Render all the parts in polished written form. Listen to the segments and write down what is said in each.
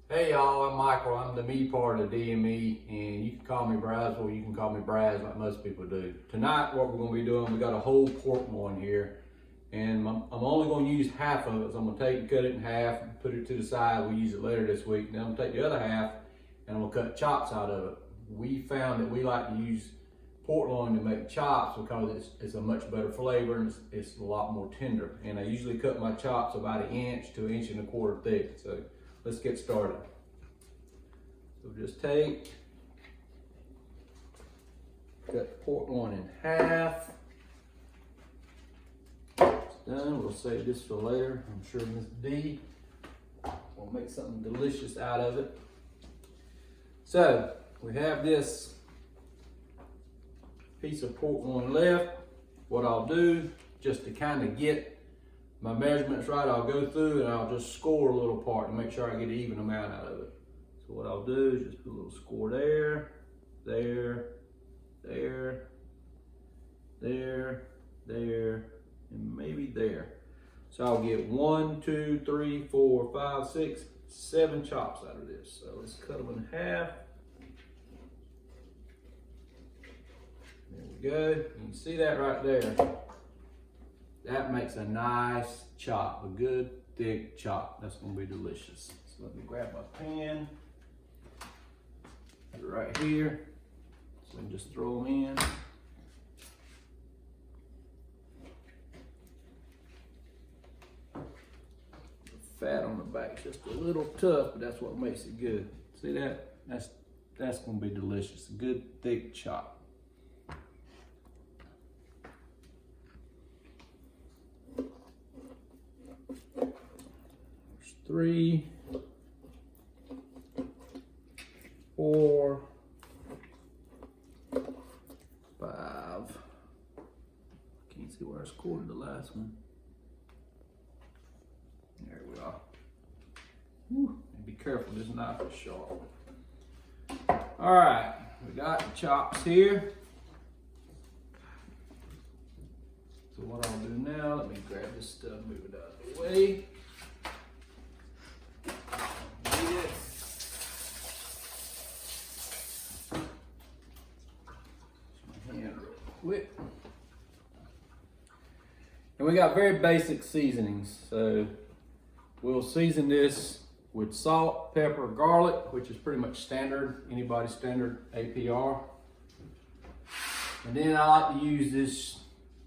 Hey y'all, I'm Michael. I'm the me part of Dee&Me, and you can call me Braz or you can call me Braz like most people do. Tonight what we're going to be doing, we got a whole pork loin here, and I'm only going to use half of it. So I'm going to take and cut it in half and put it to the side. We'll use it later this week. Then I'm going to take the other half and I'm going to cut chops out of it. We found that we like to use pork loin to make chops because it's a much better flavor and it's a lot more tender. And I usually cut my chops about 1 inch to 1.25 inches thick. So let's get started. So just cut the pork loin in half. It's done. We'll save this for later. I'm sure Miss D will make something delicious out of it. So we have this piece of pork loin left. What I'll do, just to kind of get my measurements right, I'll go through and I'll just score a little part and make sure I get an even amount out of it. So what I'll do is just put a little score there, there, there, there, there, and maybe there. So I'll get 1, 2, 3, 4, 5, 6, 7 chops out of this. So let's cut them in half. There we go. You can see that right there. That makes a nice chop, a good thick chop. That's gonna be delicious. So let me grab my pan. Put it right here. So I can just throw them in. The fat on the back is just a little tough, but that's what makes it good. See that? That's gonna be delicious. A good thick chop. There's 3, 4, 5. Can't see where I scored the last one. There we are. Whew. Be careful, this knife is sharp. All right, we got the chops here. So what I'll do now, let me grab this stuff, move it out of the way. Need it. My hand real quick. And we got very basic seasonings. So we'll season this with salt, pepper, garlic, which is pretty much standard, anybody's standard APR. And then I like to use this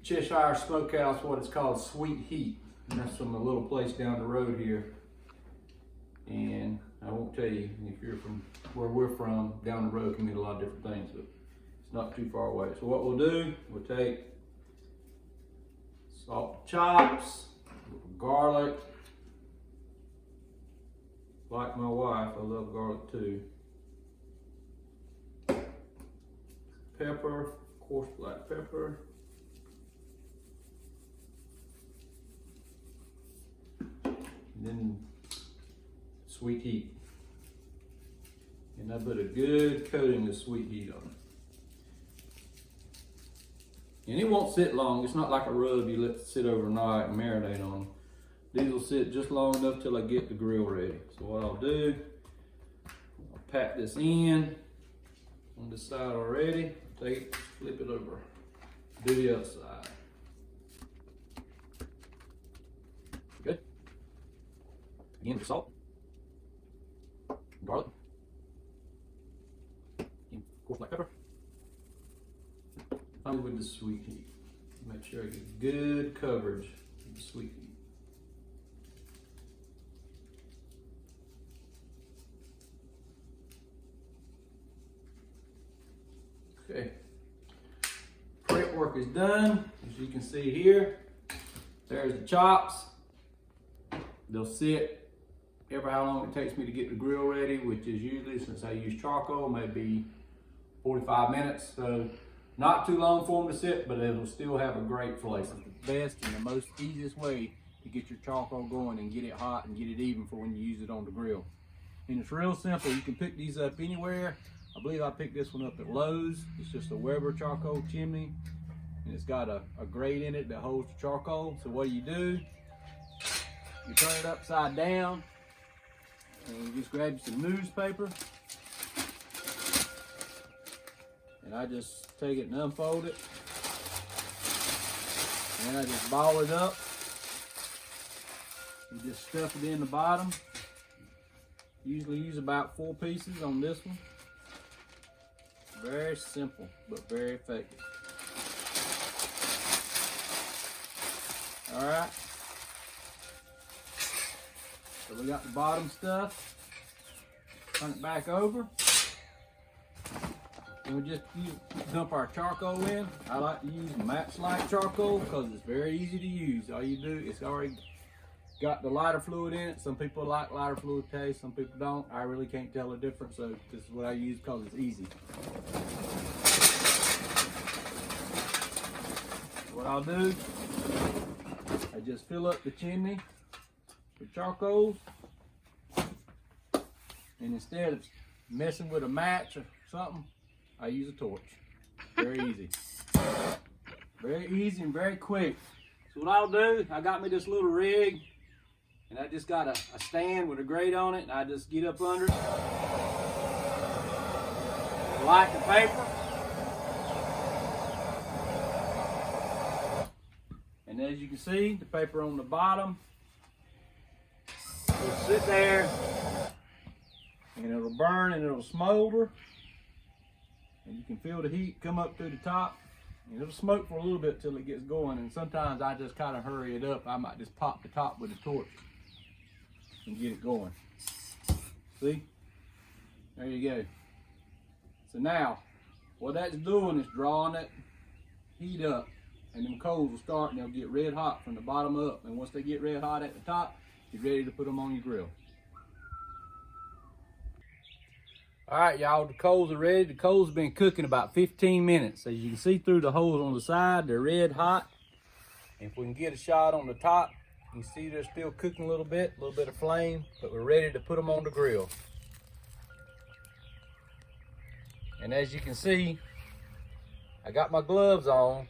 Cheshire Smokehouse, what it's called Sweet Heat. And that's from a little place down the road here. And I won't tell you, if you're from where we're from, down the road can mean a lot of different things, but it's not too far away. So what we'll do, we'll take salt chops, garlic. Like my wife, I love garlic too. Pepper, of course, black pepper. And then sweet heat. And I put a good coating of sweet heat on it. And it won't sit long. It's not like a rub you let it sit overnight and marinate on them. These will sit just long enough till I get the grill ready. So what I'll do, I'll pat this in on this side already. Take it, flip it over. Do the other side. Good. Again, the salt, garlic, and of course black pepper. Finally with the sweet heat. Make sure I get good coverage of the sweet heat. Okay, prep work is done. As you can see here, there's the chops. They'll sit every how long it takes me to get the grill ready, which is usually, since I use charcoal, maybe 45 minutes. So not too long for them to sit, but it'll still have a great flavor. It's the best and the most easiest way to get your charcoal going and get it hot and get it even for when you use it on the grill. And it's real simple. You can pick these up anywhere. I believe I picked this one up at Lowe's. It's just a Weber charcoal chimney, and it's got a grate in it that holds the charcoal. So what do? You turn it upside down, And you just grab you some newspaper. And I just take it and unfold it. And I just ball it up. You just stuff it in the bottom. Usually use about 4 pieces on this one. Very simple, but very effective. All right. So we got the bottom stuff. Turn it back over. And we just dump our charcoal in. I like to use match-like charcoal because it's very easy to use. All you do, it's already got the lighter fluid in it. Some people like lighter fluid taste, some people don't. I really can't tell the difference, so this is what I use because it's easy. What I'll do, I just fill up the chimney with charcoal, and instead of messing with a match or something, I use a torch. Very easy. Very easy and very quick. So what I'll do, I got me this little rig, and I just got a stand with a grate on it, and I just get up under it, light the paper, and as you can see, the paper on the bottom will sit there, and it'll burn and it'll smolder, and you can feel the heat come up through the top, and it'll smoke for a little bit till it gets going. And sometimes I just kind of hurry it up. I might just pop the top with a torch and get it going. See? There you go. So now, what that's doing is drawing that heat up, and them coals will start and they'll get red hot from the bottom up. And once they get red hot at the top, you're ready to put them on your grill. All right, y'all, the coals are ready. The coals have been cooking about 15 minutes. As you can see through the holes on the side, they're red hot. And if we can get a shot on the top, you can see they're still cooking a little bit of flame, but we're ready to put them on the grill. And as you can see, I got my gloves on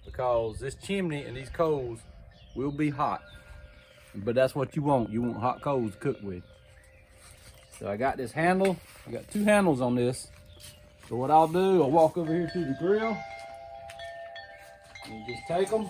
because this chimney and these coals will be hot. But that's what you want. You want hot coals to cook with. So I got this handle. I got 2 handles on this. So what I'll do, I'll walk over here to the grill and just take them,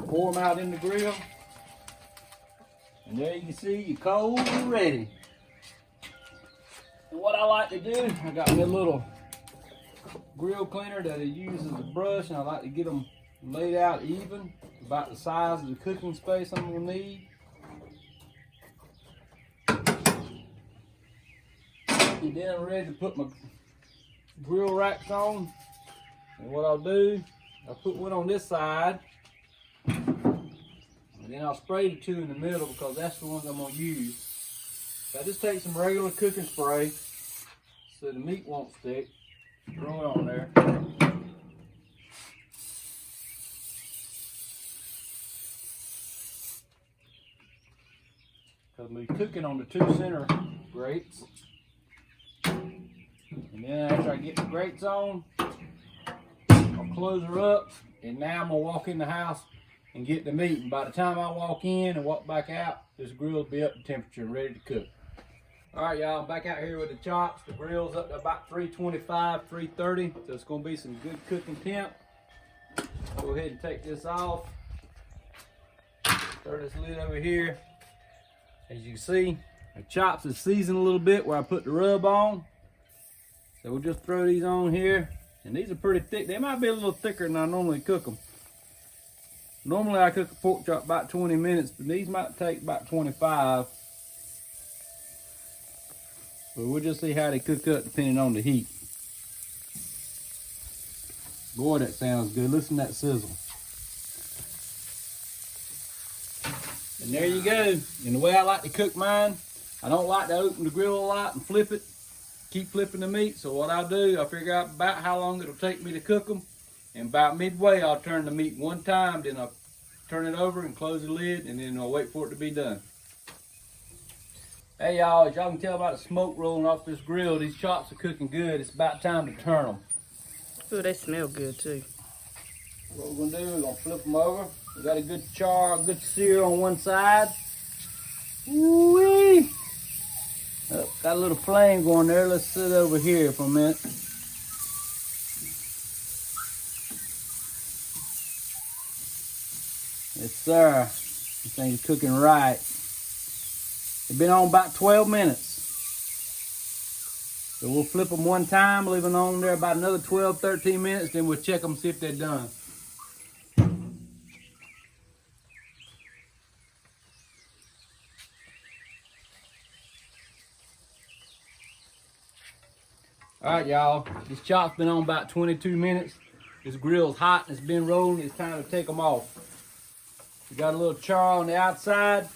pour them out in the grill, and there you can see your coals are ready. And what I like to do, I got my little grill cleaner that I use as a brush, and I like to get them laid out even, about the size of the cooking space I'm gonna need. And then I'm ready to put my grill racks on. And what I'll do, I'll put one on this side, and then I'll spray the 2 in the middle because that's the ones I'm gonna use. So I just take some regular cooking spray so the meat won't stick. Throw it on there. Because we're cooking on the 2 center grates. And then after I get the grates on, I'll close her up, and now I'm gonna walk in the house and get the meat. And by the time I walk in and walk back out, this grill will be up to temperature and ready to cook. All right, y'all, I'm back out here with the chops. The grill's up to about 325, 330, so it's gonna be some good cooking temp. Go ahead and take this off. Throw this lid over here. As you can see, the chops is seasoned a little bit where I put the rub on. So we'll just throw these on here. And these are pretty thick. They might be a little thicker than I normally cook them. Normally I cook a pork chop about 20 minutes, but these might take about 25. But we'll just see how they cook up depending on the heat. Boy, that sounds good. Listen to that sizzle. And there you go. And the way I like to cook mine, I don't like to open the grill a lot and flip it. Keep flipping the meat. So what I'll do, I'll figure out about how long it'll take me to cook them. And about midway, I'll turn the meat one time, then I'll turn it over and close the lid, and then I'll wait for it to be done. Hey y'all, as y'all can tell by the smoke rolling off this grill, these chops are cooking good. It's about time to turn them. Oh, they smell good too. What we're gonna do, we're gonna flip them over. We got a good char, good sear on one side. Woo-wee! Oh, got a little flame going there. Let's sit over here for a minute. Yes, sir. This thing is cooking right. It's been on about 12 minutes. So we'll flip them one time, leave them on there about another 12, 13 minutes, then we'll check them, see if they're done. All right, y'all, this chop's been on about 22 minutes. This grill's hot and it's been rolling. It's time to take them off. We got a little char on the outside.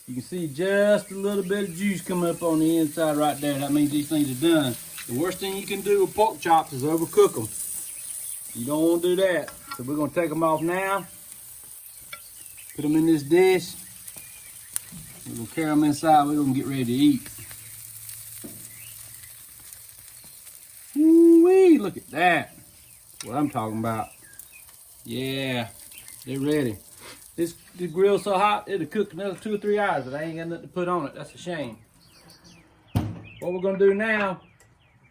You can see just a little bit of juice coming up on the inside right there. That means these things are done. The worst thing you can do with pork chops is overcook them. You don't want to do that. So we're going to take them off now. Put them in this dish. We're going to carry them inside. We're going to get ready to eat. Woo-wee, look at that. That's what I'm talking about. Yeah, they're ready. This grill's so hot, it'll cook another 2 or 3 hours, but I ain't got nothing to put on it. That's a shame. What we're gonna do now,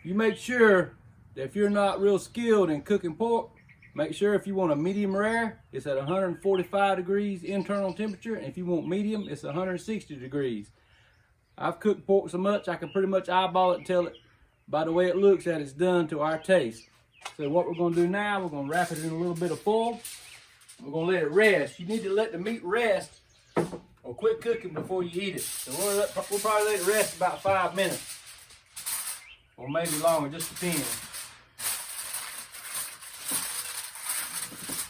you make sure that if you're not real skilled in cooking pork, make sure if you want a medium rare, it's at 145 degrees internal temperature, and if you want medium, it's 160 degrees. I've cooked pork so much, I can pretty much eyeball it and tell it by the way it looks that it's done to our taste. So what we're gonna do now, we're gonna wrap it in a little bit of foil. We're gonna let it rest. You need to let the meat rest or quit cooking before you eat it. So we'll probably let it rest about 5 minutes. Or maybe longer, just depends.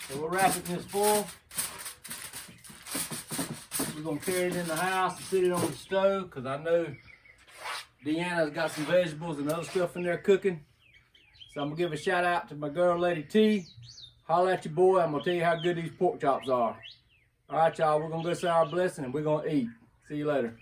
So we'll wrap it in this foil. We're gonna carry it in the house and sit it on the stove because I know Deanna's got some vegetables and other stuff in there cooking. So I'm gonna give a shout out to my girl, Lady T. Holla at your boy. I'm gonna tell you how good these pork chops are. All right, y'all, we're gonna go say our blessing and we're gonna eat. See you later.